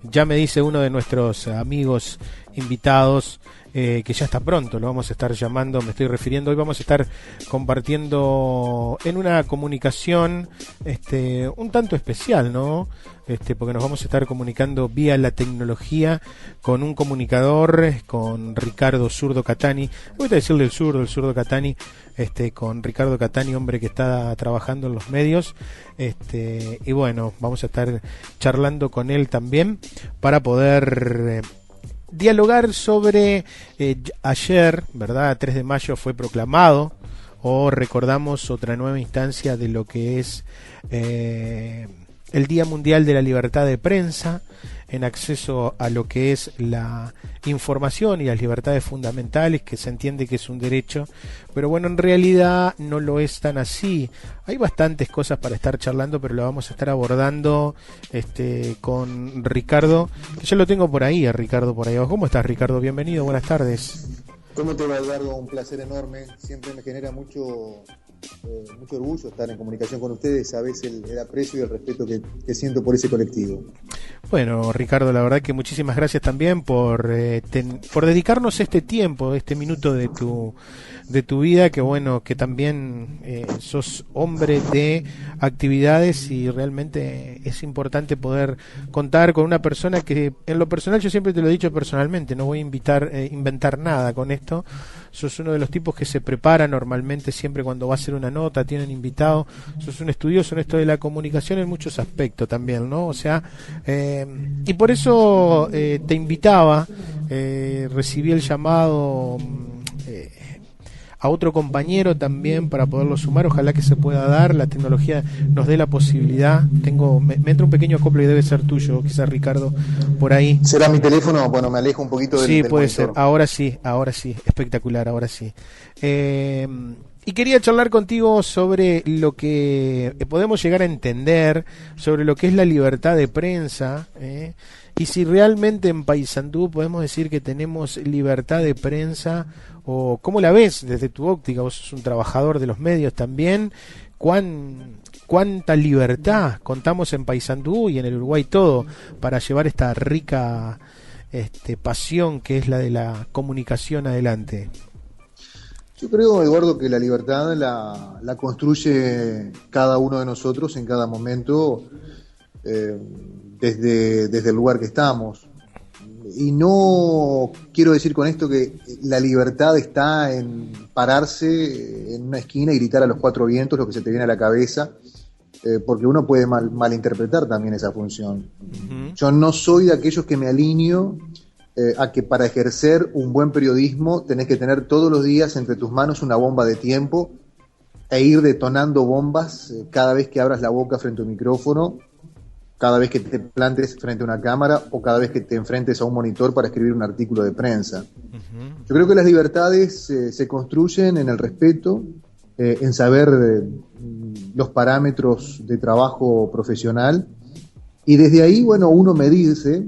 ya me dice uno de nuestros amigos invitados que ya está pronto, lo vamos a estar llamando, me estoy refiriendo, hoy vamos a estar compartiendo en una comunicación un tanto especial, ¿no? Porque nos vamos a estar comunicando vía la tecnología con un comunicador, con Ricardo Zurdo Catani, voy a decirle el Zurdo Catani, con Ricardo Catani, hombre que está trabajando en los medios, y bueno, vamos a estar charlando con él también para poder dialogar sobre ayer, ¿verdad? 3 de mayo fue proclamado, o recordamos otra nueva instancia de lo que es el Día Mundial de la Libertad de Prensa, en acceso a lo que es la información y las libertades fundamentales, que se entiende que es un derecho, pero bueno, en realidad no lo es tan así. Hay bastantes cosas para estar charlando, pero lo vamos a estar abordando con Ricardo, que yo lo tengo por ahí, a Ricardo por ahí abajo. ¿Cómo estás, Ricardo? Bienvenido, buenas tardes. ¿Cómo te va, Eduardo? Un placer enorme, siempre me genera mucho orgullo estar en comunicación con ustedes, sabés el aprecio y el respeto que siento por ese colectivo. Bueno, Ricardo, la verdad que muchísimas gracias también por dedicarnos este tiempo, este minuto de tu vida, que bueno, que también sos hombre de actividades y realmente es importante poder contar con una persona que, en lo personal, yo siempre te lo he dicho personalmente, no voy a inventar nada con esto. Sos uno de los tipos que se prepara normalmente siempre cuando va a hacer una nota, tienen invitado, sos un estudioso en esto de la comunicación en muchos aspectos también, ¿no? O sea, y por eso te invitaba, recibí el llamado a otro compañero también para poderlo sumar, ojalá que se pueda dar, la tecnología nos dé la posibilidad. Me entra un pequeño acople que debe ser tuyo, quizás, Ricardo, por ahí. ¿Será mi teléfono? Bueno, me alejo un poquito del puede monitor. ser, ahora sí, espectacular, ahora sí. Y quería charlar contigo sobre lo que podemos llegar a entender sobre lo que es la libertad de prensa, y si realmente en Paysandú podemos decir que tenemos libertad de prensa, o cómo la ves desde tu óptica. Vos sos un trabajador de los medios también. ¿Cuánta libertad contamos en Paysandú y en el Uruguay todo para llevar esta rica pasión que es la de la comunicación adelante? Yo creo, Eduardo, que la libertad la construye cada uno de nosotros en cada momento, desde el lugar que estamos. Y no quiero decir con esto que la libertad está en pararse en una esquina y gritar a los 4 vientos lo que se te viene a la cabeza, porque uno puede malinterpretar también esa función. Uh-huh. Yo no soy de aquellos que me alineo a que para ejercer un buen periodismo tenés que tener todos los días entre tus manos una bomba de tiempo e ir detonando bombas cada vez que abras la boca frente a un micrófono, cada vez que te plantes frente a una cámara o cada vez que te enfrentes a un monitor para escribir un artículo de prensa. Uh-huh. Yo creo que las libertades se construyen en el respeto, en saber los parámetros de trabajo profesional, y desde ahí, bueno, uno medirse,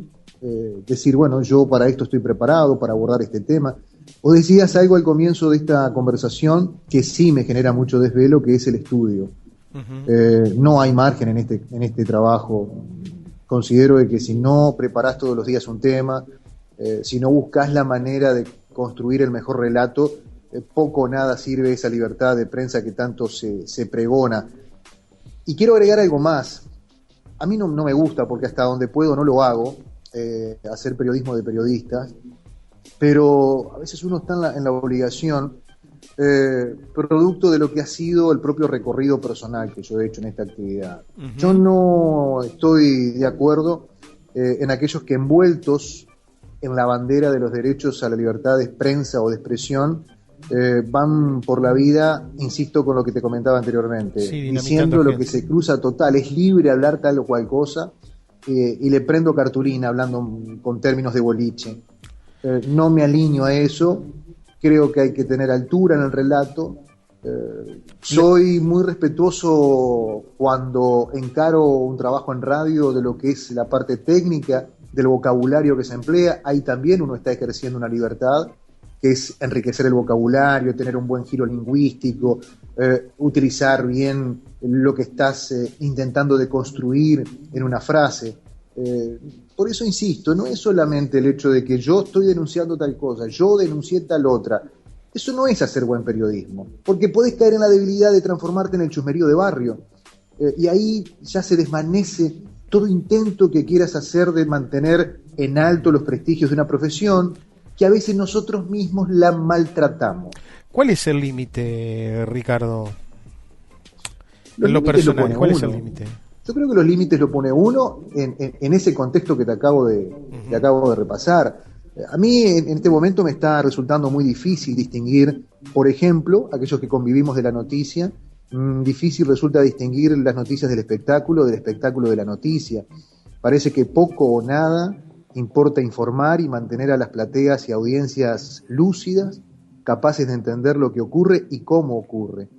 decir, bueno, yo para esto estoy preparado, para abordar este tema. Vos decías algo al comienzo de esta conversación que sí me genera mucho desvelo, que es el estudio. Uh-huh. No hay margen en este trabajo. Considero que si no preparás todos los días un tema, si no buscas la manera de construir el mejor relato, poco o nada sirve esa libertad de prensa que tanto se pregona. Y quiero agregar algo más. A mí no me gusta, porque hasta donde puedo no lo hago, hacer periodismo de periodistas, pero a veces uno está en la obligación, producto de lo que ha sido el propio recorrido personal que yo he hecho en esta actividad. Uh-huh. Yo no estoy de acuerdo en aquellos que, envueltos en la bandera de los derechos a la libertad de prensa o de expresión, van por la vida, insisto con lo que te comentaba anteriormente, diciendo lo que se cruza total, es libre hablar tal o cual cosa, y le prendo cartulina hablando con términos de boliche. No me alineo a eso. Creo que hay que tener altura en el relato. Soy muy respetuoso cuando encaro un trabajo en radio de lo que es la parte técnica, del vocabulario que se emplea. Ahí también uno está ejerciendo una libertad, que es enriquecer el vocabulario, tener un buen giro lingüístico, utilizar bien lo que estás intentando de construir en una frase. Por eso insisto, no es solamente el hecho de que yo estoy denunciando tal cosa, yo denuncié tal otra. Eso no es hacer buen periodismo, porque podés caer en la debilidad de transformarte en el chusmerío de barrio. Y ahí ya se desvanece todo intento que quieras hacer de mantener en alto los prestigios de una profesión que a veces nosotros mismos la maltratamos. ¿Cuál es el límite, Ricardo? Los En lo límites lo personal, pone ¿cuál es uno. el límite? Yo creo que los límites lo pone uno en ese contexto que te acabo de repasar. A mí en este momento me está resultando muy difícil distinguir, por ejemplo, aquellos que convivimos de la noticia, difícil resulta distinguir las noticias del espectáculo de la noticia. Parece que poco o nada importa informar y mantener a las plateas y audiencias lúcidas, capaces de entender lo que ocurre y cómo ocurre.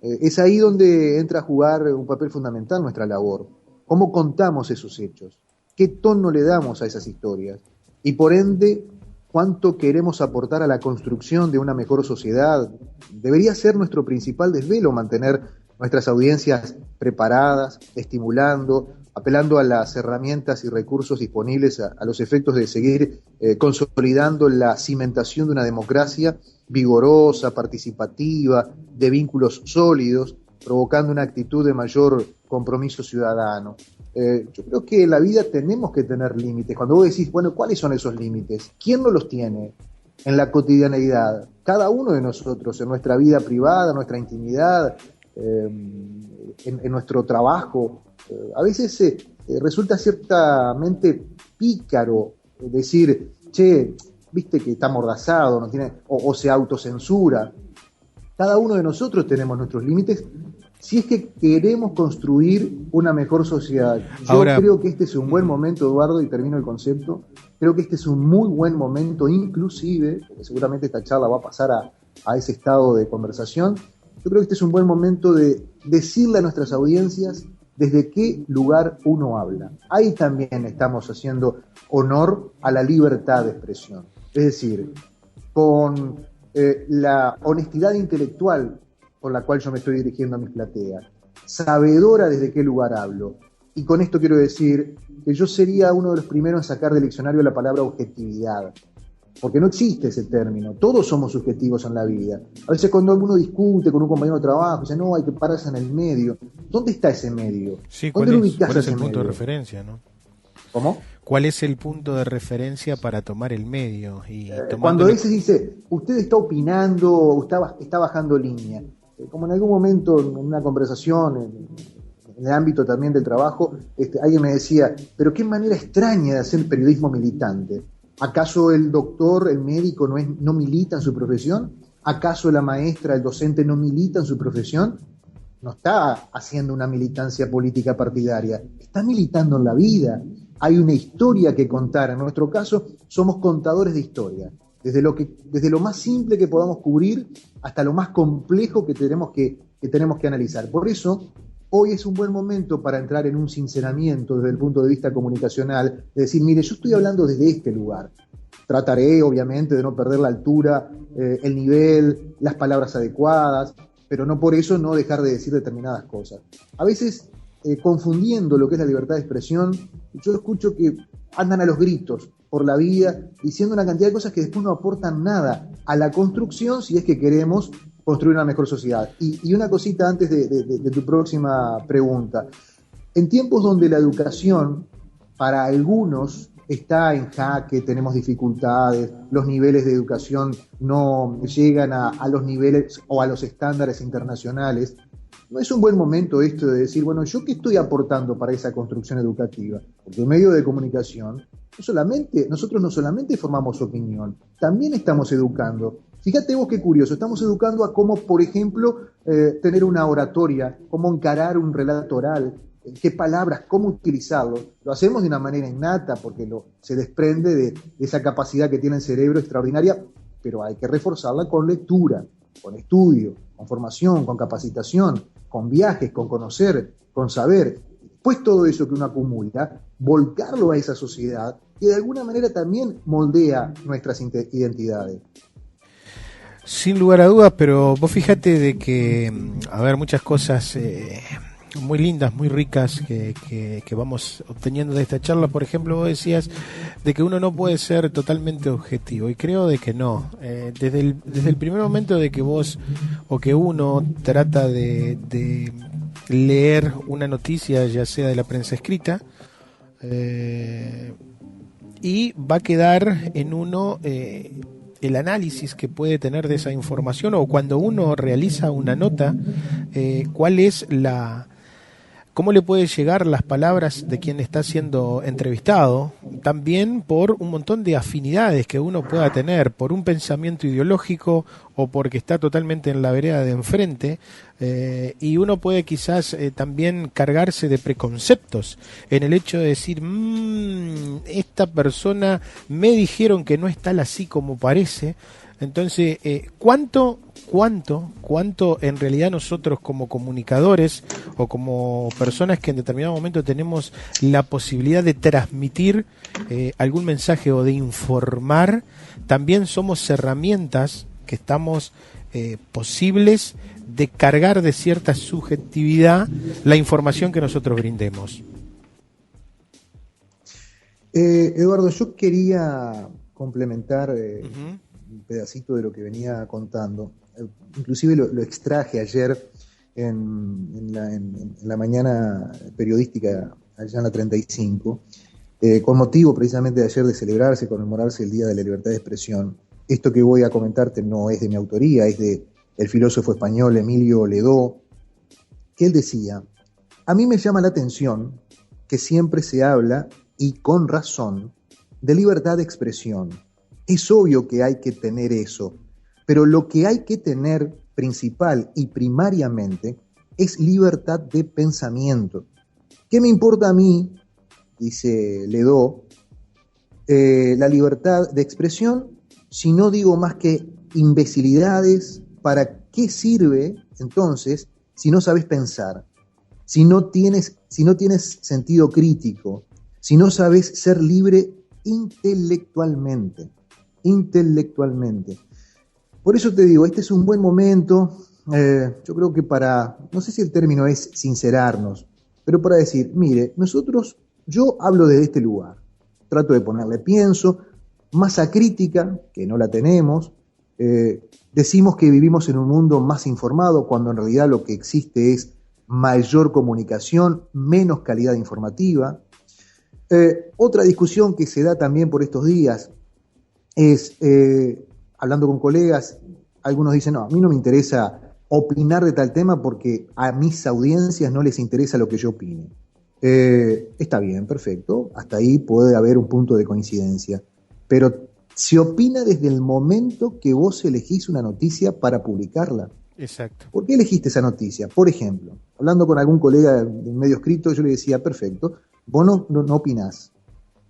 Es ahí donde entra a jugar un papel fundamental nuestra labor. ¿Cómo contamos esos hechos? ¿Qué tono le damos a esas historias? Y por ende, ¿cuánto queremos aportar a la construcción de una mejor sociedad? Debería ser nuestro principal desvelo mantener nuestras audiencias preparadas, estimulando, apelando a las herramientas y recursos disponibles a los efectos de seguir consolidando la cimentación de una democracia vigorosa, participativa, de vínculos sólidos, provocando una actitud de mayor compromiso ciudadano. Yo creo que en la vida tenemos que tener límites. Cuando vos decís, bueno, ¿cuáles son esos límites? ¿Quién no los tiene en la cotidianeidad? Cada uno de nosotros, en nuestra vida privada, en nuestra intimidad, en nuestro trabajo. A veces resulta ciertamente pícaro decir, che, viste que está amordazado, no tiene, o se autocensura. Cada uno de nosotros tenemos nuestros límites si es que queremos construir una mejor sociedad. Yo creo que este es un buen momento, Eduardo, y termino el concepto, creo que este es un muy buen momento, inclusive, porque seguramente esta charla va a pasar a ese estado de conversación, yo creo que este es un buen momento de decirle a nuestras audiencias desde qué lugar uno habla. Ahí también estamos haciendo honor a la libertad de expresión. Es decir, con la honestidad intelectual con la cual yo me estoy dirigiendo a mis plateas, sabedora desde qué lugar hablo. Y con esto quiero decir que yo sería uno de los primeros en sacar del diccionario la palabra objetividad, porque no existe ese término. Todos somos subjetivos en la vida. A veces cuando uno discute con un compañero de trabajo, dice, no, hay que pararse en el medio. ¿Dónde está ese medio? Sí, ¿Dónde lo ubicás ¿cuál es ese el punto medio? de referencia, no? ¿Cómo? ¿Cuál es el punto de referencia para tomar el medio? Y Cuando a veces dice, usted está opinando o está bajando línea. Como en algún momento en una conversación, en el ámbito también del trabajo, alguien me decía, pero qué manera extraña de hacer periodismo militante. ¿Acaso el doctor, el médico no milita en su profesión? ¿Acaso la maestra, el docente no milita en su profesión? No está haciendo una militancia política partidaria, está militando en la vida. Hay una historia que contar. En nuestro caso, somos contadores de historia. Desde lo más simple que podamos cubrir hasta lo más complejo que tenemos que analizar. Por eso, hoy es un buen momento para entrar en un sinceramiento desde el punto de vista comunicacional, de decir, mire, yo estoy hablando desde este lugar. Trataré, obviamente, de no perder la altura, el nivel, las palabras adecuadas, pero no por eso no dejar de decir determinadas cosas. A veces, confundiendo lo que es la libertad de expresión, yo escucho que andan a los gritos por la vida diciendo una cantidad de cosas que después no aportan nada a la construcción si es que queremos construir una mejor sociedad. Y una cosita antes de tu próxima pregunta. En tiempos donde la educación para algunos está en jaque, tenemos dificultades, los niveles de educación no llegan a los niveles o a los estándares internacionales, no es un buen momento esto de decir, bueno, ¿yo qué estoy aportando para esa construcción educativa? Porque en medio de comunicación, nosotros no solamente formamos opinión, también estamos educando. Fíjate vos qué curioso, estamos educando a cómo, por ejemplo, tener una oratoria, cómo encarar un relato oral, qué palabras, cómo utilizarlo. Lo hacemos de una manera innata porque se desprende de esa capacidad que tiene el cerebro extraordinaria, pero hay que reforzarla con lectura, con estudio, con formación, con capacitación, con viajes, con conocer, con saber. Pues todo eso que uno acumula, volcarlo a esa sociedad que de alguna manera también moldea nuestras identidades. Sin lugar a dudas, pero vos fíjate de que, a ver, muchas cosas muy lindas, muy ricas que vamos obteniendo de esta charla. Por ejemplo, vos decías de que uno no puede ser totalmente objetivo, y creo de que no. Desde el primer momento de que vos o que uno trata de leer una noticia, ya sea de la prensa escrita, y va a quedar en uno el análisis que puede tener de esa información, o cuando uno realiza una nota, cuál es cómo le puede llegar las palabras de quien está siendo entrevistado, también por un montón de afinidades que uno pueda tener, por un pensamiento ideológico o porque está totalmente en la vereda de enfrente, y uno puede quizás también cargarse de preconceptos en el hecho de decir, esta persona me dijeron que no es tal así como parece. Entonces, ¿cuánto en realidad nosotros como comunicadores o como personas que en determinado momento tenemos la posibilidad de transmitir algún mensaje o de informar, también somos herramientas que estamos posibles de cargar de cierta subjetividad la información que nosotros brindemos? Eduardo, yo quería complementar Uh-huh. un pedacito de lo que venía contando. Inclusive lo extraje ayer en la mañana periodística allá en la 35, con motivo precisamente de ayer de celebrarse, conmemorarse el Día de la Libertad de Expresión. Esto que voy a comentarte no es de mi autoría, es de el filósofo español Emilio Ledó, que él decía: a mí me llama la atención que siempre se habla, y con razón, de libertad de expresión. Es obvio que hay que tener eso, pero lo que hay que tener principal y primariamente es libertad de pensamiento. ¿Qué me importa a mí, dice Ledó, la libertad de expresión, si no digo más que imbecilidades? ¿Para qué sirve entonces si no sabes pensar? Si no tienes sentido crítico, si no sabes ser libre intelectualmente. Por eso te digo, este es un buen momento, yo creo que no sé si el término es sincerarnos, pero para decir, mire, yo hablo desde este lugar, trato de ponerle pienso, masa crítica, que no la tenemos, decimos que vivimos en un mundo más informado, cuando en realidad lo que existe es mayor comunicación, menos calidad informativa. Otra discusión que se da también por estos días es, hablando con colegas, algunos dicen, no, a mí no me interesa opinar de tal tema porque a mis audiencias no les interesa lo que yo opine. Está bien, perfecto, hasta ahí puede haber un punto de coincidencia, pero se opina desde el momento que vos elegís una noticia para publicarla. Exacto. ¿Por qué elegiste esa noticia? Por ejemplo, hablando con algún colega de un medio escrito, yo le decía, perfecto, vos no opinás,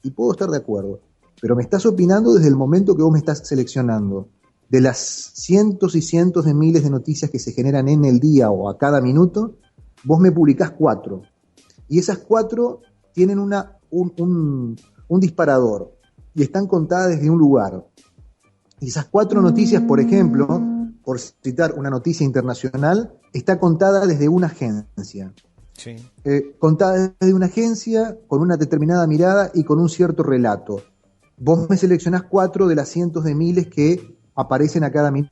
y puedo estar de acuerdo, pero me estás opinando desde el momento que vos me estás seleccionando. De las cientos y cientos de miles de noticias que se generan en el día o a cada minuto, vos me publicás 4. Y esas 4 tienen un disparador y están contadas desde un lugar. Y esas 4 noticias, por ejemplo, por citar una noticia internacional, está contada desde una agencia. Sí. Contada desde una agencia, con una determinada mirada y con un cierto relato. Vos me seleccionás 4 de las cientos de miles que aparecen a cada minuto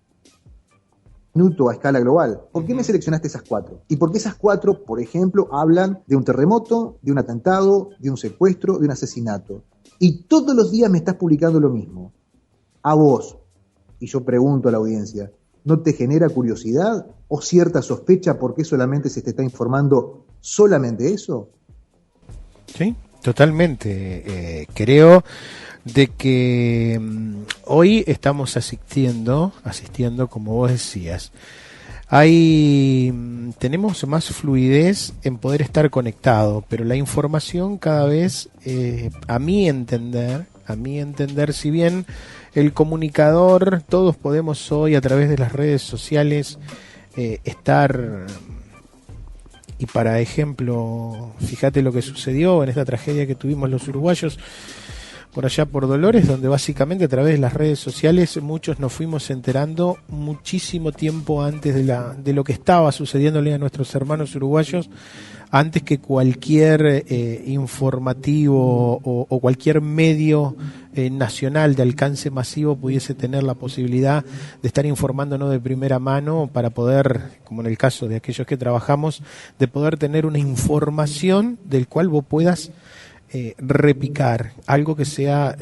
a escala global. ¿Por qué me seleccionaste esas 4? ¿Y por qué esas 4, por ejemplo, hablan de un terremoto, de un atentado, de un secuestro, de un asesinato? Y todos los días me estás publicando lo mismo. A vos, y yo pregunto a la audiencia, ¿no te genera curiosidad o cierta sospecha por qué solamente se te está informando solamente eso? Sí, totalmente. Creo de que hoy estamos asistiendo, como vos decías, tenemos más fluidez en poder estar conectado, pero la información cada vez, a mi entender, si bien el comunicador, todos podemos hoy a través de las redes sociales estar, y para ejemplo, fíjate lo que sucedió en esta tragedia que tuvimos los uruguayos. por allá por Dolores, donde básicamente a través de las redes sociales muchos nos fuimos enterando muchísimo tiempo antes de lo que estaba sucediéndole a nuestros hermanos uruguayos, antes que cualquier informativo o cualquier medio nacional de alcance masivo pudiese tener la posibilidad de estar informándonos de primera mano para poder, como en el caso de aquellos que trabajamos, de poder tener una información del cual vos puedas repicar, algo que sea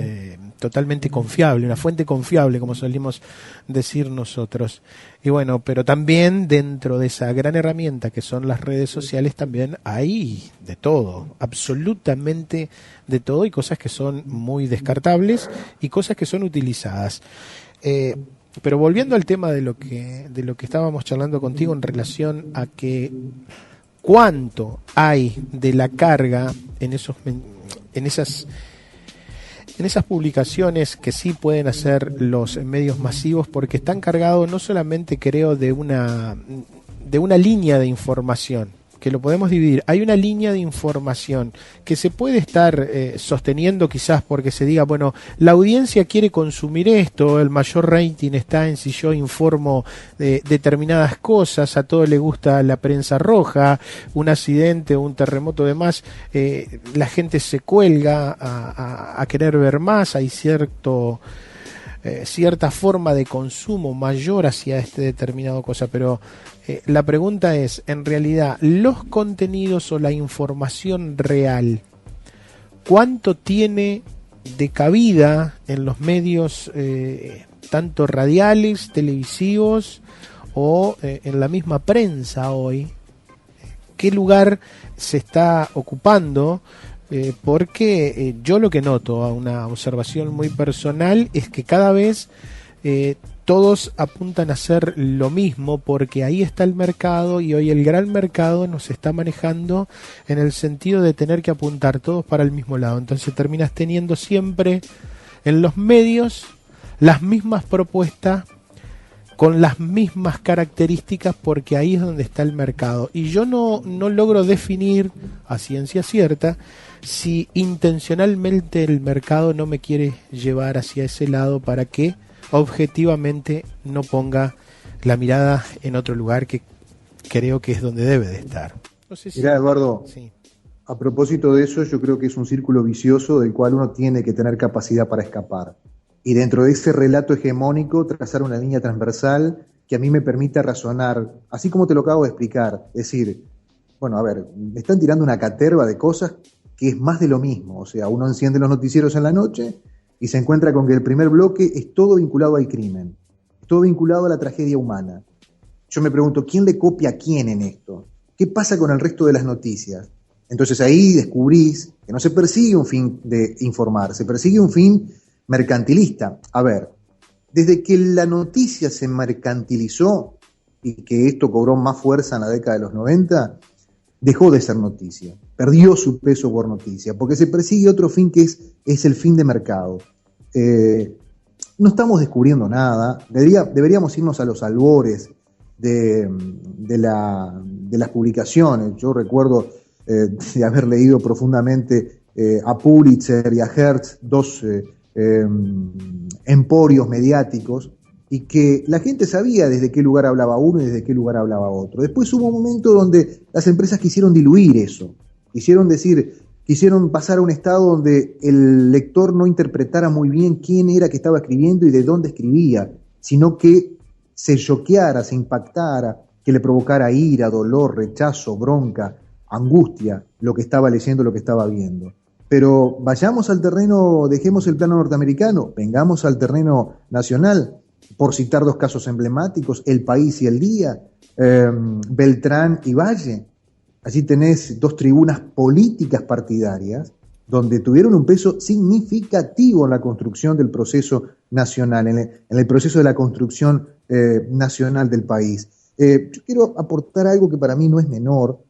totalmente confiable, una fuente confiable, como solimos decir nosotros. Y bueno, pero también dentro de esa gran herramienta que son las redes sociales también hay de todo, absolutamente de todo, y cosas que son muy descartables y cosas que son utilizadas. Pero volviendo al tema de lo que estábamos charlando contigo en relación a que cuánto hay de la carga en esas publicaciones que sí pueden hacer los medios masivos, porque están cargados no solamente, creo, de una línea de información, que lo podemos dividir. Hay una línea de información que se puede estar sosteniendo quizás porque se diga, bueno, la audiencia quiere consumir esto, el mayor rating está en si yo informo de determinadas cosas, a todo le gusta la prensa roja, un accidente o un terremoto de más, la gente se cuelga a querer ver más, hay cierta forma de consumo mayor hacia este determinado cosa, pero la pregunta es, en realidad, los contenidos o la información real, ¿cuánto tiene de cabida en los medios tanto radiales, televisivos o en la misma prensa hoy? ¿Qué lugar se está ocupando? Porque yo lo que noto, a una observación muy personal, es que cada vez todos apuntan a hacer lo mismo, porque ahí está el mercado, y hoy el gran mercado nos está manejando en el sentido de tener que apuntar todos para el mismo lado. Entonces terminas teniendo siempre en los medios las mismas propuestas con las mismas características, porque ahí es donde está el mercado. Y yo no logro definir a ciencia cierta si intencionalmente el mercado no me quiere llevar hacia ese lado para que objetivamente no ponga la mirada en otro lugar que creo que es donde debe de estar. No sé si... Mirá, Eduardo, sí. A propósito de eso, yo creo que es un círculo vicioso del cual uno tiene que tener capacidad para escapar. Y dentro de ese relato hegemónico, trazar una línea transversal que a mí me permita razonar, así como te lo acabo de explicar. Es decir, bueno, a ver, me están tirando una caterva de cosas que es más de lo mismo. O sea, uno enciende los noticieros en la noche y se encuentra con que el primer bloque es todo vinculado al crimen, todo vinculado a la tragedia humana. Yo me pregunto, ¿quién le copia a quién en esto? ¿Qué pasa con el resto de las noticias? Entonces ahí descubrís que no se persigue un fin de informar, se persigue un fin mercantilista. A ver, desde que la noticia se mercantilizó y que esto cobró más fuerza en la década de los 90, dejó de ser noticia, perdió su peso por noticia, porque se persigue otro fin que es el fin de mercado. No estamos descubriendo nada, deberíamos irnos a los albores de las publicaciones. Yo recuerdo de haber leído profundamente a Pulitzer y a Hertz, dos emporios mediáticos, y que la gente sabía desde qué lugar hablaba uno y desde qué lugar hablaba otro. Después hubo un momento donde las empresas quisieron diluir eso, quisieron pasar a un estado donde el lector no interpretara muy bien quién era que estaba escribiendo y de dónde escribía, sino que se choqueara, se impactara, que le provocara ira, dolor, rechazo, bronca, angustia, lo que estaba leyendo, lo que estaba viendo. Pero vayamos al terreno, dejemos el plano norteamericano, vengamos al terreno nacional, por citar dos casos emblemáticos, El País y El Día, Beltrán y Valle. Allí tenés dos tribunas políticas partidarias donde tuvieron un peso significativo en la construcción del proceso nacional, en el proceso de la construcción nacional del país. Yo quiero aportar algo que para mí no es menor.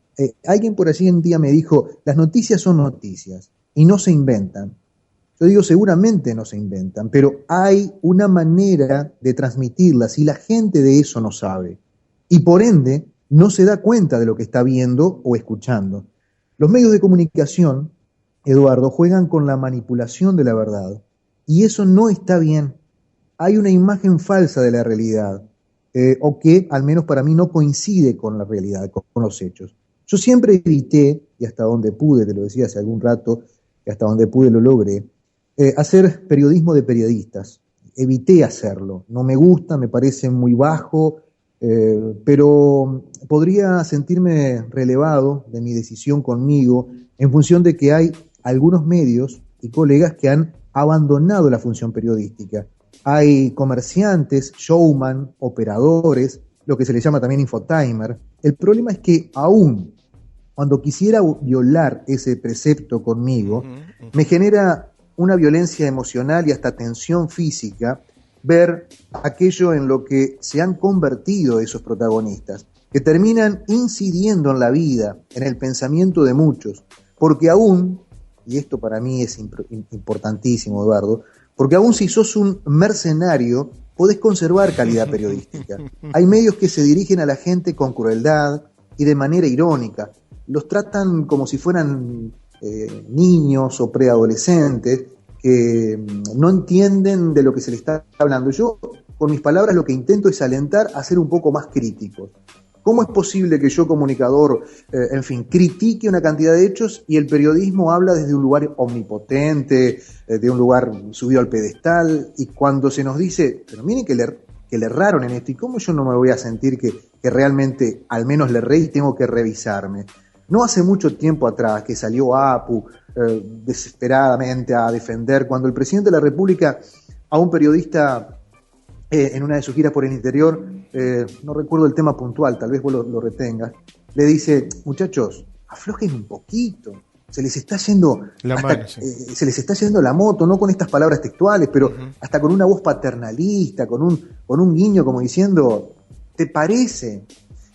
Alguien por allí un día me dijo, las noticias son noticias y no se inventan. Yo digo, seguramente no se inventan, pero hay una manera de transmitirlas y la gente de eso no sabe. Y por ende, no se da cuenta de lo que está viendo o escuchando. Los medios de comunicación Eduardo, juegan con la manipulación de la verdad. Y eso no está bien. Hay una imagen falsa de la realidad, o que al menos para mí no coincide con la realidad, con los hechos. Yo siempre evité, y hasta donde pude, te lo decía hace algún rato, y hasta donde pude lo logré, hacer periodismo de periodistas. Evité hacerlo. No me gusta, me parece muy bajo, pero podría sentirme relevado de mi decisión conmigo en función de que hay algunos medios y colegas que han abandonado la función periodística. Hay comerciantes, showman, operadores, lo que se le llama también infotimer. El problema es que aún cuando quisiera violar ese precepto conmigo, me genera una violencia emocional y hasta tensión física ver aquello en lo que se han convertido esos protagonistas, que terminan incidiendo en la vida, en el pensamiento de muchos, porque aún, y esto para mí es importantísimo, Eduardo, porque aún si sos un mercenario, podés conservar calidad periodística. Hay medios que se dirigen a la gente con crueldad y de manera irónica. Los tratan como si fueran niños o preadolescentes que no entienden de lo que se les está hablando. Yo, con mis palabras, lo que intento es alentar a ser un poco más críticos. ¿Cómo es posible que yo, comunicador, critique una cantidad de hechos y el periodismo habla desde un lugar omnipotente, de un lugar subido al pedestal, y cuando se nos dice, pero miren que le erraron en esto, ¿y cómo yo no me voy a sentir que realmente al menos le erré y tengo que revisarme? No hace mucho tiempo atrás que salió APU desesperadamente a defender, cuando el presidente de la República a un periodista en una de sus giras por el interior, no recuerdo el tema puntual, tal vez vos lo retengas, le dice, muchachos, aflojen un poquito, se les está yendo se les está yendo la moto, no con estas palabras textuales, pero hasta con una voz paternalista, con un guiño como diciendo, ¿te parece?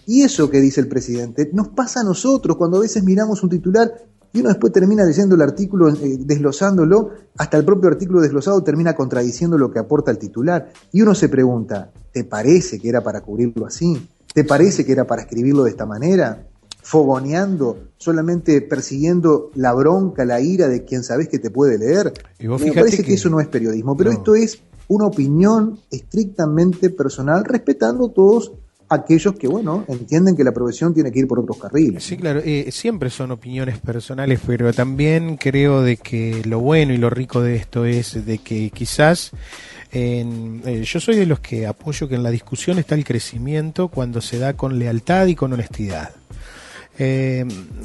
Y eso que dice el presidente nos pasa a nosotros cuando a veces miramos un titular y uno después termina leyendo el artículo, desglosándolo, hasta el propio artículo desglosado termina contradiciendo lo que aporta el titular. Y uno se pregunta, ¿te parece que era para cubrirlo así? ¿Te parece que era para escribirlo de esta manera? Fogoneando, solamente persiguiendo la bronca, la ira de quien sabés que te puede leer. Me parece que eso no es periodismo, pero esto es una opinión estrictamente personal, respetando todos aquellos que, bueno, entienden que la profesión tiene que ir por otros carriles. Sí, claro, siempre son opiniones personales, pero también creo de que lo bueno y lo rico de esto es de que quizás yo soy de los que apoyo que en la discusión está el crecimiento cuando se da con lealtad y con honestidad.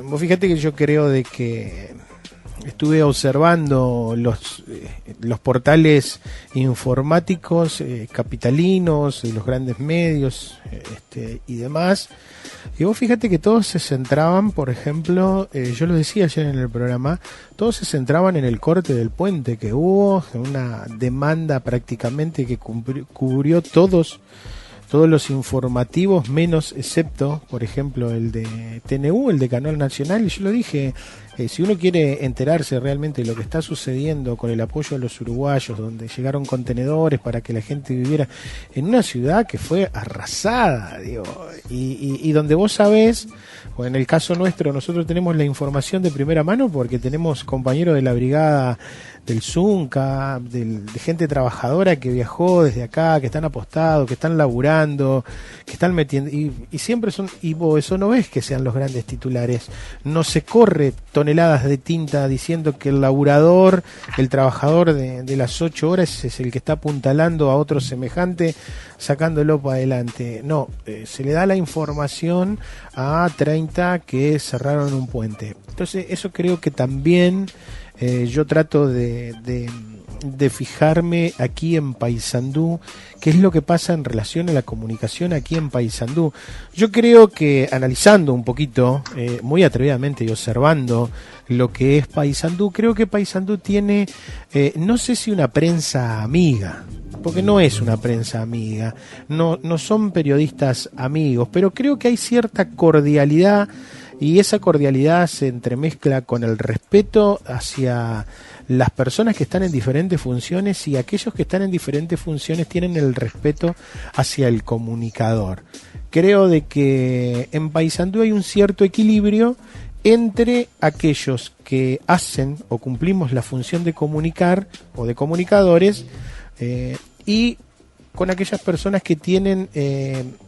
Vos fíjate que yo creo de que estuve observando los portales informáticos capitalinos, los grandes medios y demás, y vos fíjate que todos se centraban, por ejemplo, yo lo decía ayer en el programa, todos se centraban en el corte del puente que hubo, una demanda prácticamente que cubrió todos los informativos, menos excepto, por ejemplo, el de TNU, el de Canal Nacional, y yo lo dije, si uno quiere enterarse realmente de lo que está sucediendo con el apoyo a los uruguayos, donde llegaron contenedores para que la gente viviera en una ciudad que fue arrasada, digo, y donde vos sabés, o en el caso nuestro, nosotros tenemos la información de primera mano porque tenemos compañeros de la brigada del Zunca, de gente trabajadora que viajó desde acá, que están apostados, que están laburando, que están metiendo, y siempre son, y vos eso no ves que sean los grandes titulares, no se corre toneladas de tinta diciendo que el laburador, el trabajador de las 8 horas es el que está apuntalando a otro semejante, sacándolo para adelante. No, se le da la información a 30 que cerraron un puente. Entonces eso creo que también yo trato de fijarme aquí en Paysandú, qué es lo que pasa en relación a la comunicación aquí en Paysandú. Yo creo que analizando un poquito, muy atrevidamente y observando lo que es Paysandú, creo que Paysandú tiene, no sé si una prensa amiga, porque no es una prensa amiga, no son periodistas amigos, pero creo que hay cierta cordialidad, y esa cordialidad se entremezcla con el respeto hacia las personas que están en diferentes funciones, y aquellos que están en diferentes funciones tienen el respeto hacia el comunicador. Creo de que en Paysandú hay un cierto equilibrio entre aquellos que hacen o cumplimos la función de comunicar o de comunicadores y con aquellas personas que tienen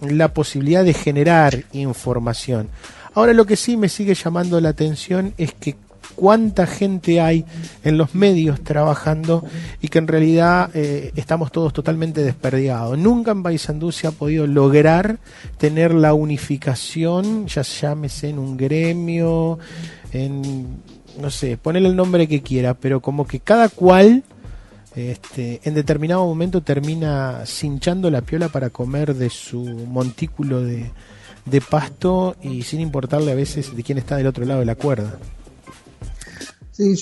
la posibilidad de generar información. Ahora, lo que sí me sigue llamando la atención es que cuánta gente hay en los medios trabajando y que en realidad estamos todos totalmente desperdigados. Nunca en Paysandú se ha podido lograr tener la unificación, ya llámese en un gremio, en, no sé, ponele el nombre que quiera, pero como que cada cual en determinado momento termina cinchando la piola para comer de su montículo de pasto y sin importarle a veces de quién está del otro lado de la cuerda. Sí,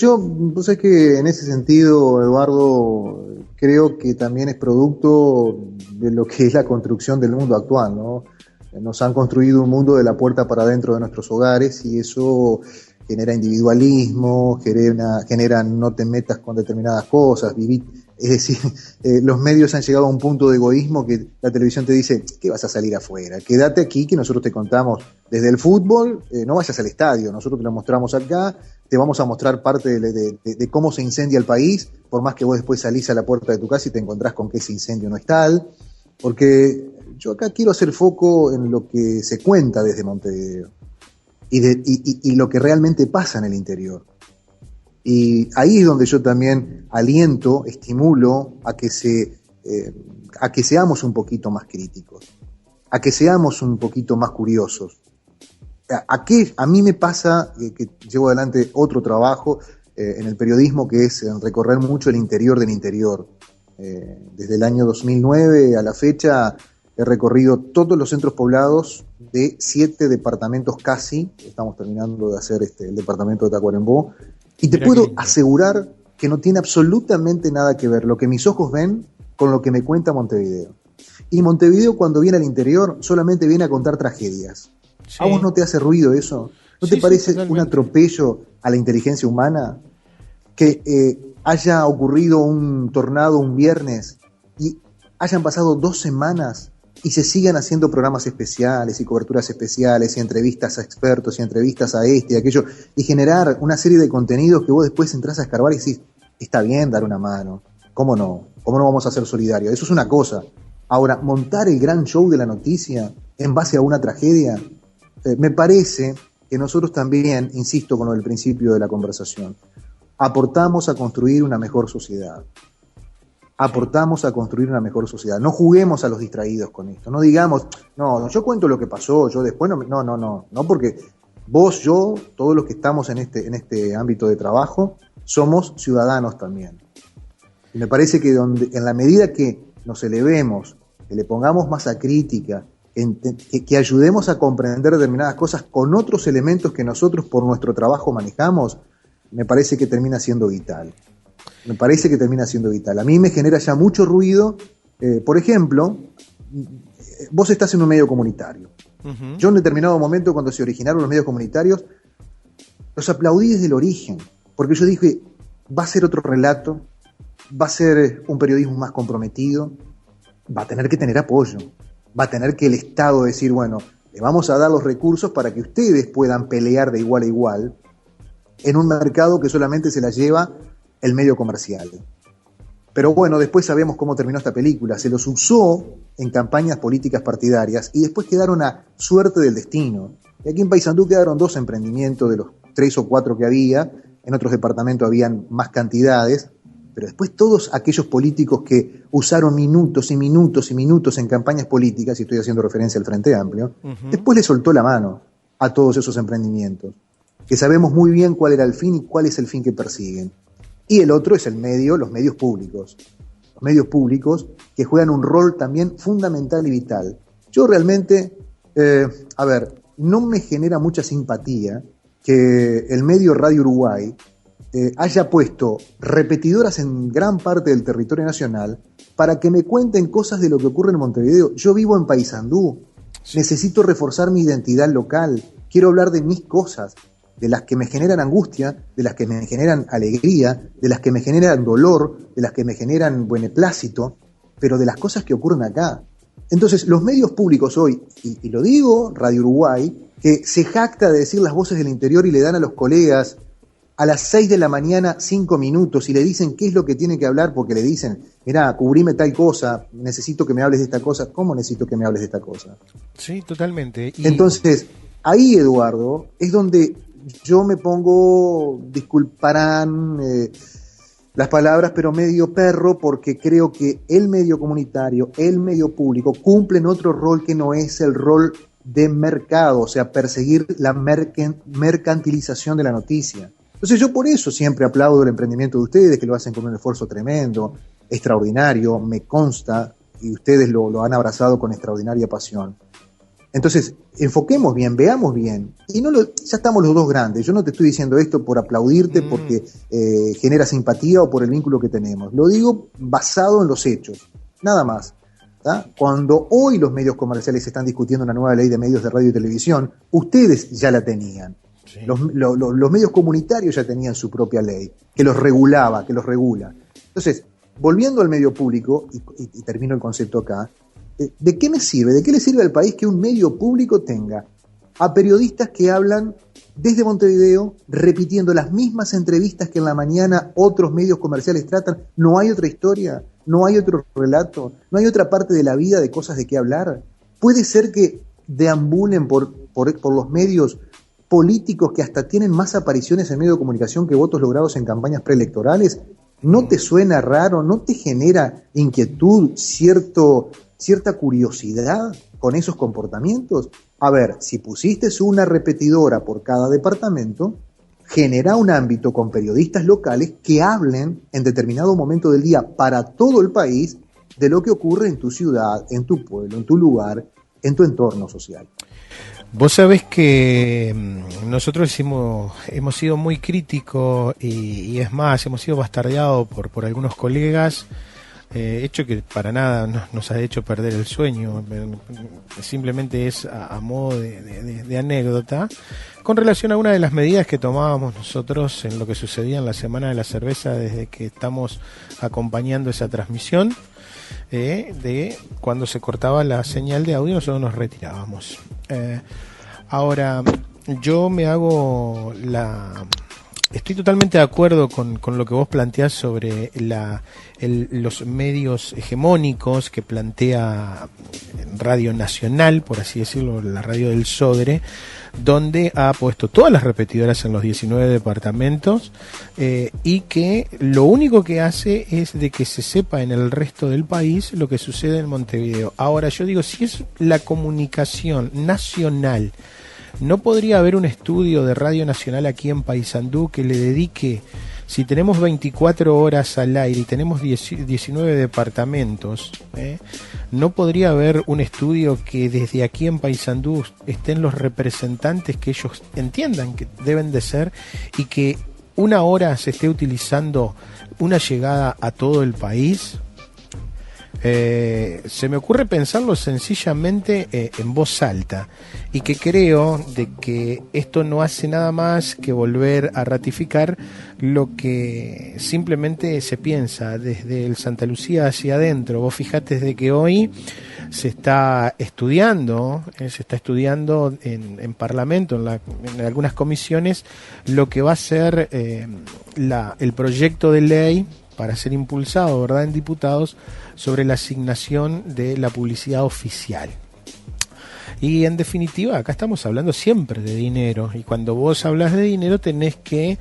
pues es que en ese sentido, Eduardo, creo que también es producto de lo que es la construcción del mundo actual, ¿no? Nos han construido un mundo de la puerta para adentro de nuestros hogares y eso genera individualismo, genera no te metas con determinadas cosas, es decir, los medios han llegado a un punto de egoísmo que la televisión te dice que vas a salir afuera, quédate aquí que nosotros te contamos desde el fútbol, no vayas al estadio, nosotros te lo mostramos acá, te vamos a mostrar parte de cómo se incendia el país, por más que vos después salís a la puerta de tu casa y te encontrás con que ese incendio no es tal, porque yo acá quiero hacer foco en lo que se cuenta desde Montevideo y lo que realmente pasa en el interior. Y ahí es donde yo también aliento, estimulo a que seamos un poquito más críticos, a que seamos un poquito más curiosos. A mí me pasa que llevo adelante otro trabajo en el periodismo que es recorrer mucho el interior del interior. Desde el año 2009 a la fecha he recorrido todos los centros poblados de 7 departamentos casi, estamos terminando de hacer el departamento de Tacuarembó, y te puedo asegurar que no tiene absolutamente nada que ver lo que mis ojos ven con lo que me cuenta Montevideo. Y Montevideo cuando viene al interior solamente viene a contar tragedias. Sí. ¿A vos no te hace ruido eso? ¿No te parece un atropello a la inteligencia humana que haya ocurrido un tornado un viernes y hayan pasado 2 semanas y se sigan haciendo programas especiales y coberturas especiales y entrevistas a expertos y entrevistas a este y aquello y generar una serie de contenidos que vos después entrás a escarbar y decís, está bien dar una mano, ¿cómo no? ¿Cómo no vamos a ser solidarios? Eso es una cosa. Ahora, montar el gran show de la noticia en base a una tragedia, me parece que nosotros también, insisto con lo del principio de la conversación, aportamos a construir una mejor sociedad. Aportamos a construir una mejor sociedad. No juguemos a los distraídos con esto. No digamos, no, yo cuento lo que pasó, yo después no, porque vos, yo, todos los que estamos en este ámbito de trabajo, somos ciudadanos también. Y me parece que en la medida que nos elevemos, que le pongamos masa crítica, que ayudemos a comprender determinadas cosas con otros elementos que nosotros por nuestro trabajo manejamos, me parece que termina siendo vital. A mí me genera ya mucho ruido. Por ejemplo, vos estás en un medio comunitario. Uh-huh. Yo en determinado momento, cuando se originaron los medios comunitarios, los aplaudí desde el origen, porque yo dije, va a ser otro relato, va a ser un periodismo más comprometido, va a tener que tener apoyo, va a tener que el Estado decir, bueno, le vamos a dar los recursos para que ustedes puedan pelear de igual a igual en un mercado que solamente se la lleva el medio comercial. Pero bueno, después sabemos cómo terminó esta película. Se los usó en campañas políticas partidarias y después quedaron a suerte del destino. Y aquí en Paysandú quedaron 2 emprendimientos de los 3 o 4 que había. En otros departamentos habían más cantidades. Pero después todos aquellos políticos que usaron minutos y minutos y minutos en campañas políticas, y estoy haciendo referencia al Frente Amplio, uh-huh, después le soltó la mano a todos esos emprendimientos, que sabemos muy bien cuál era el fin y cuál es el fin que persiguen. Y el otro es los medios públicos. Los medios públicos que juegan un rol también fundamental y vital. Yo realmente, no me genera mucha simpatía que el medio Radio Uruguay haya puesto repetidoras en gran parte del territorio nacional para que me cuenten cosas de lo que ocurre en Montevideo. Yo vivo en Paysandú, sí. Necesito reforzar mi identidad local, quiero hablar de mis cosas, de las que me generan angustia, de las que me generan alegría, de las que me generan dolor, de las que me generan beneplácito, pero de las cosas que ocurren acá. Entonces, los medios públicos hoy, y lo digo, Radio Uruguay, que se jacta de decir las voces del interior y le dan a los colegas a las 6 de la mañana 5 minutos y le dicen qué es lo que tienen que hablar, porque le dicen, mirá, cubrime tal cosa, necesito que me hables de esta cosa. ¿Cómo necesito que me hables de esta cosa? Sí, totalmente. Entonces, ahí, Eduardo, es donde yo me pongo, disculparán las palabras, pero medio perro, porque creo que el medio comunitario, el medio público, cumplen otro rol que no es el rol de mercado, o sea, perseguir la mercantilización de la noticia. Entonces yo por eso siempre aplaudo el emprendimiento de ustedes, que lo hacen con un esfuerzo tremendo, extraordinario, me consta, y ustedes lo han abrazado con extraordinaria pasión. Entonces, enfoquemos bien, veamos bien, y ya estamos los dos grandes. Yo no te estoy diciendo esto por aplaudirte, porque genera simpatía o por el vínculo que tenemos. Lo digo basado en los hechos, nada más. ¿Tá? Cuando hoy los medios comerciales están discutiendo una nueva ley de medios de radio y televisión, ustedes ya la tenían. Sí. Los medios comunitarios ya tenían su propia ley, que los regulaba, que los regula. Entonces, volviendo al medio público, y termino el concepto acá, ¿de qué me sirve? ¿De qué le sirve al país que un medio público tenga a periodistas que hablan desde Montevideo, repitiendo las mismas entrevistas que en la mañana otros medios comerciales tratan? ¿No hay otra historia? ¿No hay otro relato? ¿No hay otra parte de la vida de cosas de qué hablar? ¿Puede ser que deambulen por los medios políticos que hasta tienen más apariciones en medios de comunicación que votos logrados en campañas preelectorales? ¿No te suena raro? ¿No te genera inquietud, cierta curiosidad con esos comportamientos? A ver, si pusiste una repetidora por cada departamento, genera un ámbito con periodistas locales que hablen en determinado momento del día para todo el país de lo que ocurre en tu ciudad, en tu pueblo, en tu lugar, en tu entorno social. Vos sabés que nosotros hemos sido muy críticos y es más, hemos sido bastardeados por algunos colegas, hecho que para nada nos ha hecho perder el sueño, simplemente es a modo de anécdota, con relación a una de las medidas que tomábamos nosotros en lo que sucedía en la Semana de la Cerveza desde que estamos acompañando esa transmisión. De cuando se cortaba la señal de audio, nosotros nos retirábamos. Ahora, yo estoy totalmente de acuerdo con lo que vos planteás sobre los medios hegemónicos que plantea Radio Nacional, por así decirlo, la radio del Sodre, donde ha puesto todas las repetidoras en los 19 departamentos y que lo único que hace es de que se sepa en el resto del país lo que sucede en Montevideo. Ahora, yo digo, si es la comunicación nacional, ¿no podría haber un estudio de Radio Nacional aquí en Paysandú que le dedique, si tenemos 24 horas al aire y tenemos 19 departamentos, ¿no podría haber un estudio que desde aquí en Paysandú estén los representantes que ellos entiendan que deben de ser y que una hora se esté utilizando una llegada a todo el país? Se me ocurre pensarlo sencillamente en voz alta, y que creo de que esto no hace nada más que volver a ratificar lo que simplemente se piensa desde el Santa Lucía hacia adentro. Vos fijate de que hoy se está estudiando en Parlamento, en algunas comisiones, lo que va a ser el proyecto de ley para ser impulsado, ¿verdad?, en diputados, sobre la asignación de la publicidad oficial. Y en definitiva, acá estamos hablando siempre de dinero, y cuando vos hablas de dinero tenés que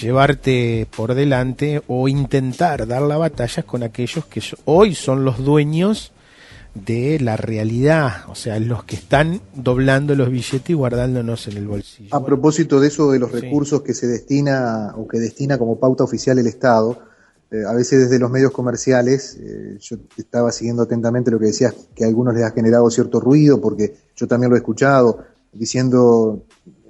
llevarte por delante o intentar dar la batalla con aquellos que hoy son los dueños de la realidad, o sea, los que están doblando los billetes y guardándonos en el bolsillo. A propósito de eso, de los recursos que se destina o que destina como pauta oficial el Estado, a veces desde los medios comerciales, yo estaba siguiendo atentamente lo que decías, que a algunos les ha generado cierto ruido, porque yo también lo he escuchado, diciendo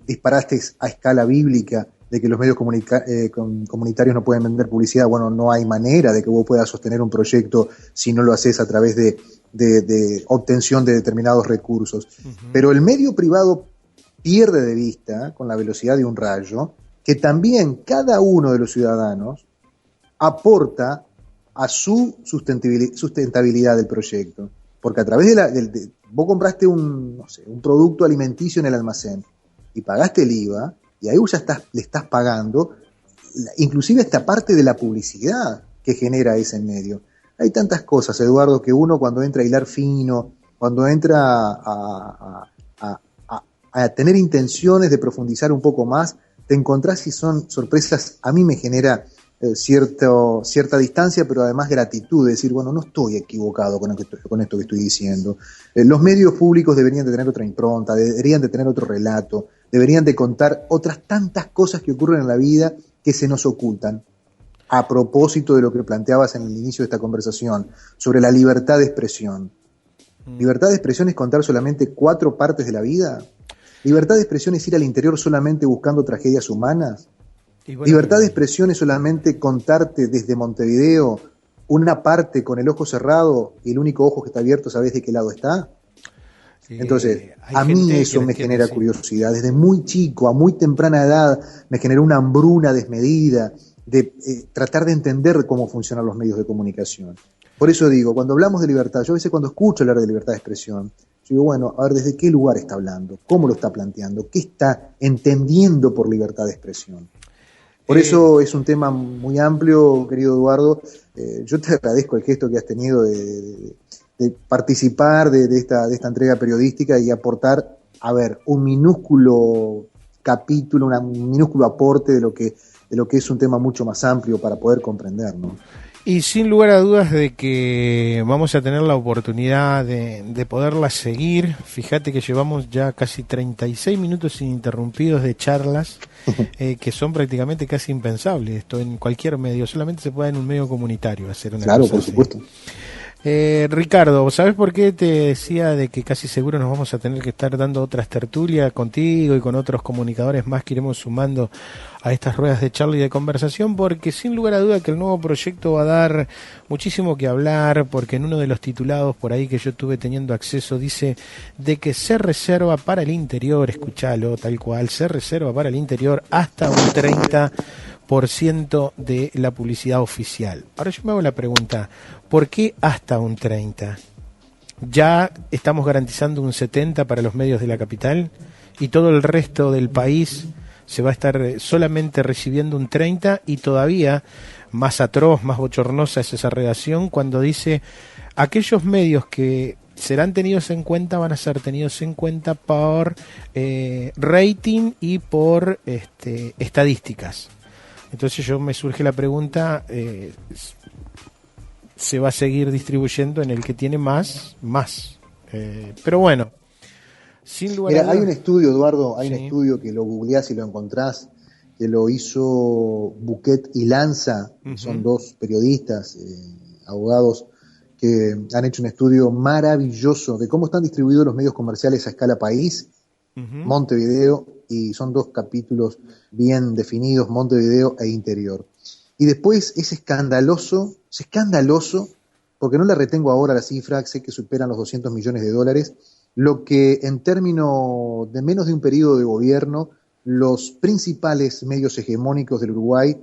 disparates a escala bíblica de que los medios comunitarios no pueden vender publicidad. Bueno, no hay manera de que vos puedas sostener un proyecto si no lo haces a través de obtención de determinados recursos. Pero el medio privado pierde de vista, con la velocidad de un rayo, que también cada uno de los ciudadanos aporta a su sustentabilidad del proyecto. porque a través vos compraste no sé, un producto alimenticio en el almacén y pagaste el IVA, y ahí vos ya le estás pagando, inclusive esta parte de la publicidad que genera ese medio. Hay tantas cosas, Eduardo, que uno cuando entra a hilar fino, cuando entra a tener intenciones de profundizar un poco más, te encontrás y son sorpresas. A mí me genera cierta distancia, pero además gratitud, de decir, bueno, no estoy equivocado con esto que estoy diciendo. Los medios públicos deberían de tener otra impronta, deberían de tener otro relato, deberían de contar otras tantas cosas que ocurren en la vida que se nos ocultan. A propósito de lo que planteabas en el inicio de esta conversación, sobre la libertad de expresión. ¿Libertad de expresión es contar solamente 4 partes de la vida? ¿Libertad de expresión es ir al interior solamente buscando tragedias humanas? ¿Libertad de expresión es solamente contarte desde Montevideo una parte con el ojo cerrado y el único ojo que está abierto sabes de qué lado está? Entonces, a mí eso me genera curiosidad. Desde muy chico, a muy temprana edad, me generó una hambruna desmedida de tratar de entender cómo funcionan los medios de comunicación. Por eso digo, cuando hablamos de libertad, yo a veces cuando escucho hablar de libertad de expresión, yo digo, bueno, a ver, ¿desde qué lugar está hablando? ¿Cómo lo está planteando? ¿Qué está entendiendo por libertad de expresión? Por eso es un tema muy amplio, querido Eduardo. Yo te agradezco el gesto que has tenido de participar de esta entrega periodística y aportar, a ver, un minúsculo capítulo, un minúsculo aporte de lo que es un tema mucho más amplio para poder comprender, ¿no? Y sin lugar a dudas de que vamos a tener la oportunidad de poderla seguir. Fíjate que llevamos ya casi 36 minutos ininterrumpidos de charlas, que son prácticamente casi impensables. Esto en cualquier medio, solamente se puede en un medio comunitario hacer una Claro, cosa por así. supuesto. Ricardo, ¿sabes por qué te decía de que casi seguro nos vamos a tener que estar dando otras tertulias contigo y con otros comunicadores más que iremos sumando a estas ruedas de charla y de conversación? Porque sin lugar a duda que el nuevo proyecto va a dar muchísimo que hablar, porque en uno de los titulados por ahí que yo tuve teniendo acceso dice de que se reserva para el interior, escuchalo tal cual, se reserva para el interior hasta un 30% de la publicidad oficial. Ahora yo me hago la pregunta, ¿por qué hasta un 30%? Ya estamos garantizando un 70% para los medios de la capital y todo el resto del país se va a estar solamente recibiendo un 30%, y todavía más atroz, más bochornosa es esa redacción cuando dice aquellos medios que serán tenidos en cuenta van a ser tenidos en cuenta por rating y por estadísticas. Entonces me surge la pregunta, ¿se va a seguir distribuyendo en el que tiene más? Pero bueno, sin lugar a dudas. Hay un estudio, Eduardo, Sí. un estudio que lo googleás y lo encontrás, que lo hizo Buquet y Lanza, que son 2 periodistas, abogados, que han hecho un estudio maravilloso de cómo están distribuidos los medios comerciales a escala país, Montevideo, y son 2 capítulos bien definidos, Montevideo e interior. Y después es escandaloso, porque no le retengo ahora la cifra, sé que superan los $200 millones, lo que en términos de menos de un periodo de gobierno, los principales medios hegemónicos del Uruguay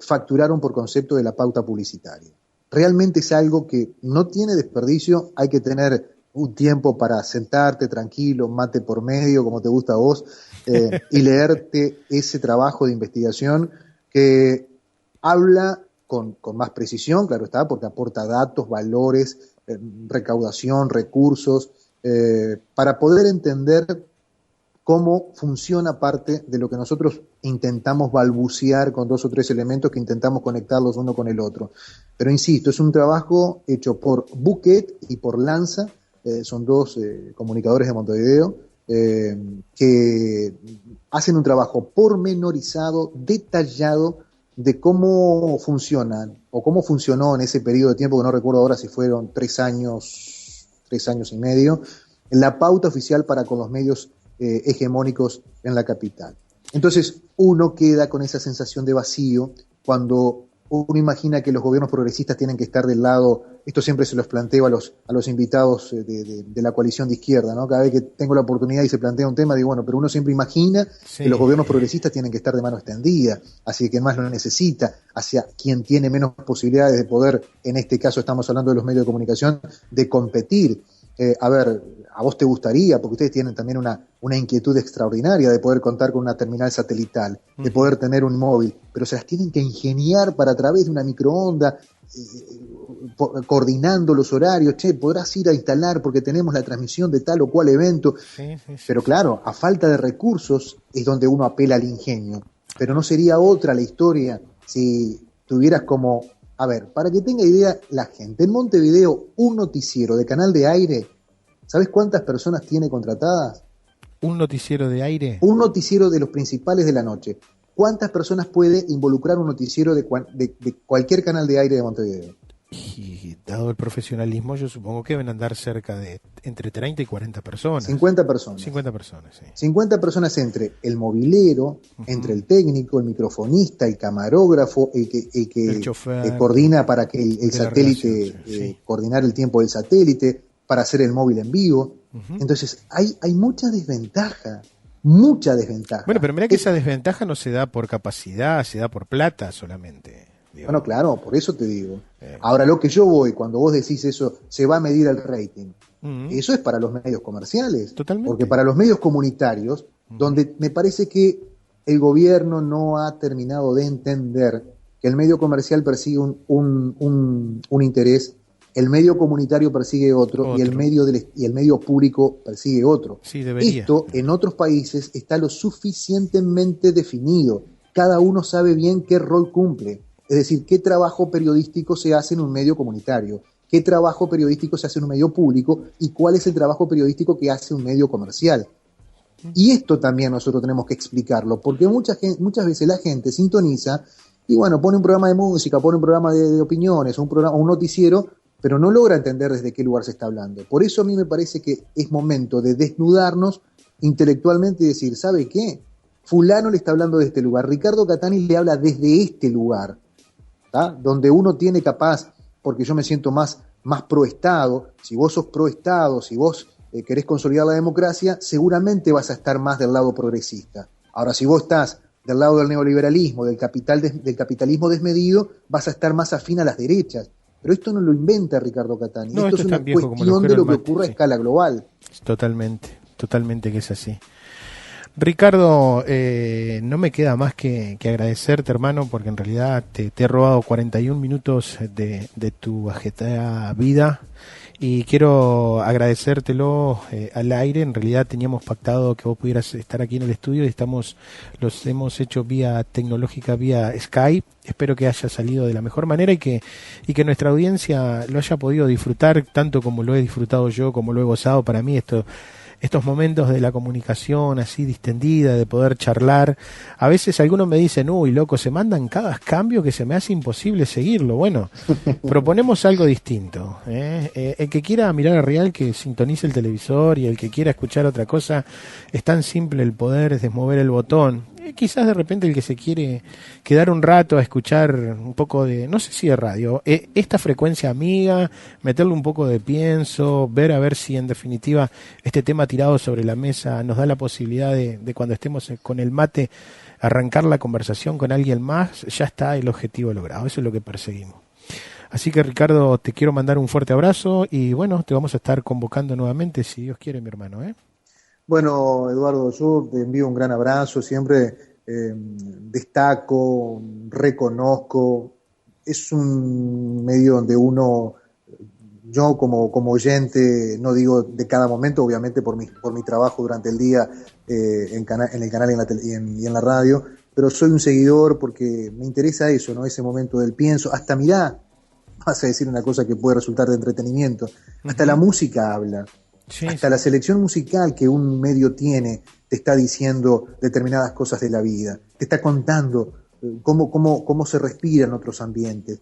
facturaron por concepto de la pauta publicitaria. Realmente es algo que no tiene desperdicio, hay que tener un tiempo para sentarte tranquilo, mate por medio, como te gusta a vos, y leerte ese trabajo de investigación que habla con más precisión, claro está, porque aporta datos, valores, recaudación, recursos, para poder entender cómo funciona parte de lo que nosotros intentamos balbucear con 2 o 3 elementos que intentamos conectarlos uno con el otro. Pero insisto, es un trabajo hecho por Buquet y por Lanza, son 2 comunicadores de Montevideo, que hacen un trabajo pormenorizado, detallado, de cómo funcionan, o cómo funcionó en ese periodo de tiempo, que no recuerdo ahora si fueron 3 años y medio, la pauta oficial para con los medios hegemónicos en la capital. Entonces uno queda con esa sensación de vacío cuando uno imagina que los gobiernos progresistas tienen que estar del lado, esto siempre se los planteo a los invitados de la coalición de izquierda, ¿no? Cada vez que tengo la oportunidad y se plantea un tema, digo, bueno, pero uno siempre imagina que los gobiernos progresistas tienen que estar de mano extendida, hacia quien más lo necesita, hacia quien tiene menos posibilidades de poder, en este caso estamos hablando de los medios de comunicación, de competir. A ver, a vos te gustaría, porque ustedes tienen también una inquietud extraordinaria de poder contar con una terminal satelital, de poder tener un móvil, pero se las tienen que ingeniar para a través de una microonda, coordinando los horarios. Che, podrás ir a instalar porque tenemos la transmisión de tal o cual evento. Pero claro, a falta de recursos es donde uno apela al ingenio. Pero no sería otra la historia si tuvieras como... A ver, para que tenga idea la gente, en Montevideo un noticiero de canal de aire, ¿sabes cuántas personas tiene contratadas? ¿Un noticiero de aire? Un noticiero de los principales de la noche. ¿Cuántas personas puede involucrar un noticiero de cualquier canal de aire de Montevideo? Y dado el profesionalismo, yo supongo que deben andar cerca de entre 30 y 40 personas. 50 personas. 50 personas, sí. 50 personas entre el mobilero, entre el técnico, el microfonista, el camarógrafo, el chofer, coordina para que el satélite, coordinar el tiempo del satélite, para hacer el móvil en vivo. Entonces, hay mucha desventaja. Mucha desventaja. Bueno, pero mira que esa desventaja no se da por capacidad, se da por plata solamente. Bueno, claro, por eso te digo. Ahora, lo que yo voy, cuando vos decís eso, se va a medir el rating. Eso es para los medios comerciales. Totalmente. Porque para los medios comunitarios, donde me parece que el gobierno no ha terminado de entender que el medio comercial persigue un interés, el medio comunitario persigue otro. Y el medio público persigue otro. Sí, debería. Esto en otros países está lo suficientemente definido. Cada uno sabe bien qué rol cumple. Es decir, qué trabajo periodístico se hace en un medio comunitario, qué trabajo periodístico se hace en un medio público y cuál es el trabajo periodístico que hace un medio comercial. Y esto también nosotros tenemos que explicarlo, porque muchas veces la gente sintoniza y bueno, pone un programa de música, pone un programa de opiniones, un noticiero, pero no logra entender desde qué lugar se está hablando. Por eso a mí me parece que es momento de desnudarnos intelectualmente y decir, ¿sabe qué? Fulano le está hablando de este lugar, Ricardo Catani le habla desde este lugar. ¿Tá? Donde uno tiene capaz, porque yo me siento más pro Estado, si vos sos pro Estado, si vos querés consolidar la democracia, seguramente vas a estar más del lado progresista. Ahora, si vos estás del lado del neoliberalismo, del capitalismo desmedido, vas a estar más afín a las derechas. Pero esto no lo inventa Ricardo Catani, no, esto es una cuestión de lo que ocurre a escala global. Totalmente que es así. Ricardo, no me queda más que agradecerte, hermano, porque en realidad te he robado 41 minutos de tu ajetreada vida y quiero agradecértelo al aire. En realidad teníamos pactado que vos pudieras estar aquí en el estudio y los hemos hecho vía tecnológica, vía Skype. Espero que haya salido de la mejor manera y que nuestra audiencia lo haya podido disfrutar tanto como lo he disfrutado yo, como lo he gozado. Para mí estos momentos de la comunicación así distendida, de poder charlar. A veces algunos me dicen, uy, loco, se mandan cada cambio que se me hace imposible seguirlo. Bueno, proponemos algo distinto. El que quiera mirar a Real, que sintonice el televisor, y el que quiera escuchar otra cosa, es tan simple el poder desmover el botón. Quizás de repente el que se quiere quedar un rato a escuchar un poco de, no sé si de radio, esta frecuencia amiga, meterle un poco de pienso, ver a ver si en definitiva este tema tirado sobre la mesa nos da la posibilidad de cuando estemos con el mate arrancar la conversación con alguien más, ya está el objetivo logrado. Eso es lo que perseguimos. Así que, Ricardo, te quiero mandar un fuerte abrazo y bueno, te vamos a estar convocando nuevamente si Dios quiere, mi hermano, Bueno, Eduardo, yo te envío un gran abrazo, siempre destaco, reconozco, es un medio donde yo como oyente, no digo de cada momento, obviamente por mi trabajo durante el día en el canal y en la radio, pero soy un seguidor porque me interesa eso, ¿no? Ese momento del pienso, hasta mirá, vas a decir una cosa que puede resultar de entretenimiento, hasta la música habla. Sí, hasta la selección musical que un medio tiene te está diciendo determinadas cosas de la vida, te está contando cómo se respira en otros ambientes.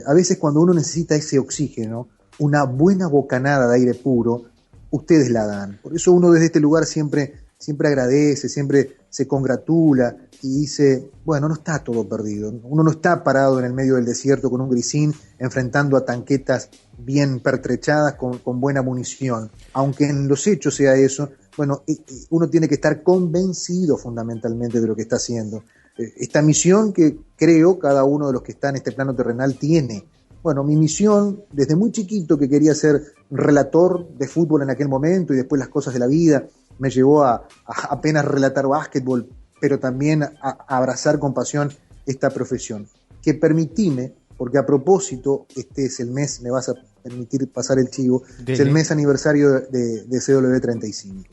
A veces cuando uno necesita ese oxígeno, una buena bocanada de aire puro, ustedes la dan. Por eso uno desde este lugar siempre agradece, siempre se congratula y dice, bueno, no está todo perdido. Uno no está parado en el medio del desierto con un grisín enfrentando a tanquetas bien pertrechadas con buena munición. Aunque en los hechos sea eso, bueno, uno tiene que estar convencido fundamentalmente de lo que está haciendo. Esta misión que creo cada uno de los que está en este plano terrenal tiene. Bueno, mi misión, desde muy chiquito que quería ser relator de fútbol en aquel momento y después las cosas de la vida, me llevó a apenas relatar básquetbol, pero también a abrazar con pasión esta profesión. Que permitime, porque a propósito, este es el mes, me vas a permitir pasar el chivo, es el mes aniversario de CW35.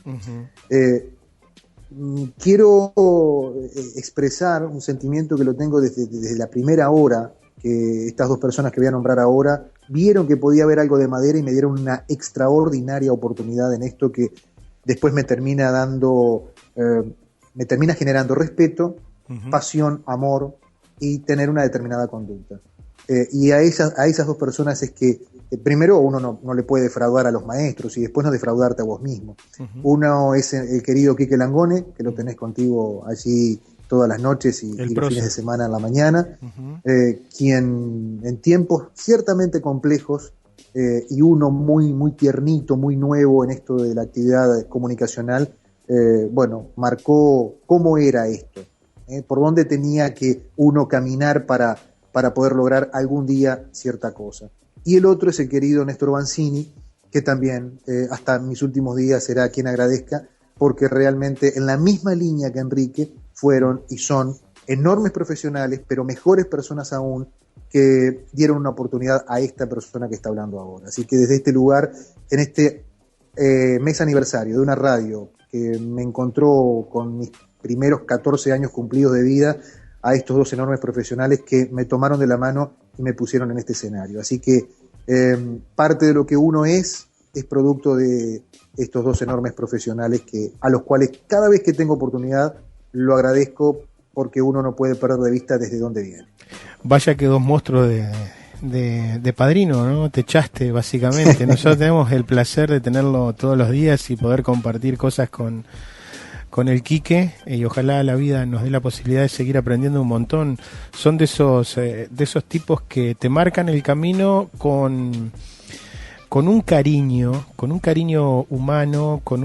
Quiero expresar un sentimiento que lo tengo desde la primera hora, que estas dos personas que voy a nombrar ahora vieron que podía haber algo de madera y me dieron una extraordinaria oportunidad en esto que después me termina generando respeto, pasión, amor y tener una determinada conducta. Y a esas dos personas es que primero uno no le puede defraudar a los maestros y después no defraudarte a vos mismo. Uno es el querido Quique Langone, que lo tenés contigo allí todas las noches y los fines de semana en la mañana, quien en tiempos ciertamente complejos y uno muy, muy tiernito, muy nuevo en esto de la actividad comunicacional, marcó cómo era esto, por dónde tenía que uno caminar para poder lograr algún día cierta cosa. Y el otro es el querido Néstor Banzini, que también hasta mis últimos días será quien agradezca, porque realmente en la misma línea que Enrique fueron y son enormes profesionales, pero mejores personas aún, que dieron una oportunidad a esta persona que está hablando ahora. Así que desde este lugar, en este mes aniversario de una radio que me encontró con mis primeros 14 años cumplidos de vida, a estos dos enormes profesionales que me tomaron de la mano y me pusieron en este escenario. Así que parte de lo que uno es producto de estos dos enormes profesionales a los cuales cada vez que tengo oportunidad lo agradezco, porque uno no puede perder de vista desde dónde viene. Vaya que dos monstruos de padrino, ¿no? Te echaste, básicamente. Nosotros tenemos el placer de tenerlo todos los días y poder compartir cosas con el Quique, y ojalá la vida nos dé la posibilidad de seguir aprendiendo un montón. Son de esos tipos que te marcan el camino con un cariño humano, con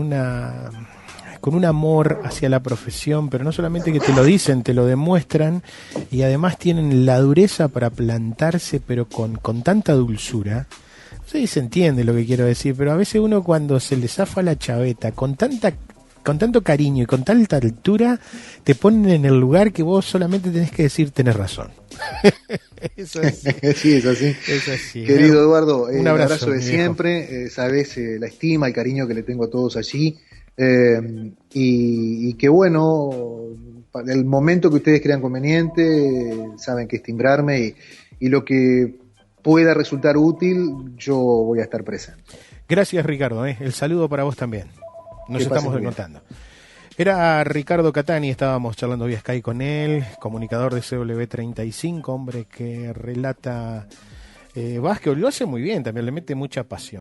un amor hacia la profesión, pero no solamente que te lo dicen, te lo demuestran, y además tienen la dureza para plantarse, pero con tanta dulzura. No sé si se entiende lo que quiero decir, pero a veces uno, cuando se le zafa la chaveta con tanto cariño y con tanta altura, te ponen en el lugar que vos solamente tenés que decir: tenés razón. Eso es. Sí, es así. Es así. Querido Eduardo, un abrazo de siempre, sabes la estima, el cariño que le tengo a todos allí, y que bueno, para el momento que ustedes crean conveniente, saben que es timbrarme, y lo que pueda resultar útil, yo voy a estar presente. Gracias, Ricardo, el saludo para vos también. Nos estamos encontrando. Era Ricardo Catani, estábamos charlando vía Skype con él, comunicador de CW35, hombre que relata básquetbol, lo hace muy bien, también le mete mucha pasión.